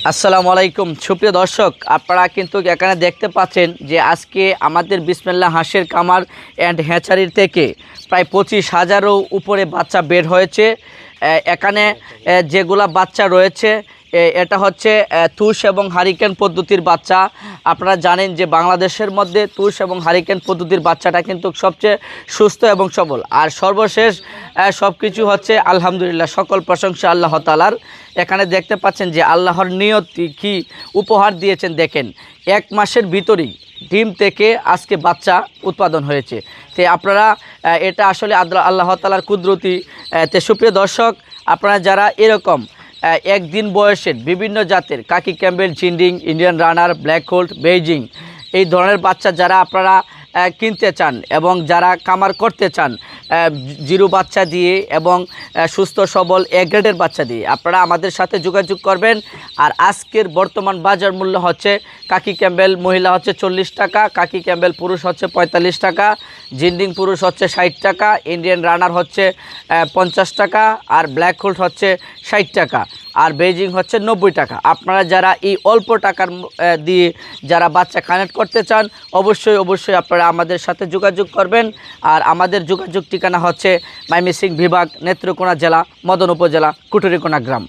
আসসালামু আলাইকুম সুপ্রিয় দর্শক, আপনারা কিন্তু এখানে দেখতে পাচ্ছেন যে আজকে আমাদের বিসমিল্লাহ হাঁসের কামার অ্যান্ড হ্যাচারির থেকে প্রায় 25,000-এরও উপরে বাচ্চা বের হয়েছে। এখানে যেগুলা বাচ্চা রয়েছে এটা হচ্ছে তুষ এবং হারিকেন পদ্ধতির বাচ্চা। আপনারা জানেন যে বাংলাদেশের মধ্যে তুষ এবং হারিকেন পদ্ধতির বাচ্চাটা কিন্তু সবচেয়ে সুস্থ এবং সবল। আর সর্বশেষ সব কিছু হচ্ছে আলহামদুলিল্লাহ, সকল প্রশংসা আল্লাহ তাআলার। এখানে দেখতে পাচ্ছেন যে আল্লাহর নিয়তি কি উপহার দিয়েছেন। দেখেন, 1 মাসের ভিতরেই ডিম থেকে আজকে বাচ্চা উৎপাদন হয়েছে। তো আপনারা এটা আসলে আল্লাহ তাআলার কুদরতি। তো সুপ্রিয় দর্শক, আপনারা যারা এরকম একদিন বয়সের বিভিন্ন জাতের khaki Campbell, Jinding, Indian runner, black হোল্ড, বেইজিং এই ধরনের বাচ্চা যারা আপনারা কিনতে চান এবং যারা কামার করতে চান জিরো বাচ্চা দিয়ে এবং সুস্থ সবল এ গ্রেডের বাচ্চা দিয়ে, আপনারা আমাদের সাথে যোগাযোগ করবেন। আর আজকের বর্তমান বাজার মূল্য হচ্ছে কাকি ক্যাম্বেল মহিলা হচ্ছে 40 টাকা, কাকি ক্যাম্বেল পুরুষ হচ্ছে 45 টাকা, জিন্ডিং পুরুষ হচ্ছে 60 টাকা, ইন্ডিয়ান রানার হচ্ছে 50 টাকা, আর ব্ল্যাক হোল্ড হচ্ছে 60 টাকা, আর বেইজিং হচ্ছে 90 টাকা। আপনারা যারা এই অল্প টাকার দিয়ে যারা বাচ্চা কানেক্ট করতে চান অবশ্যই আপনারা আমাদের সাথে যোগাযোগ করবেন। আর আমাদের যোগাযোগ ঠিকানা হচ্ছে ময়মনসিংহ বিভাগ, নেত্রকোনা জেলা, মদন উপজেলা, কুটুরিকোনা গ্রাম।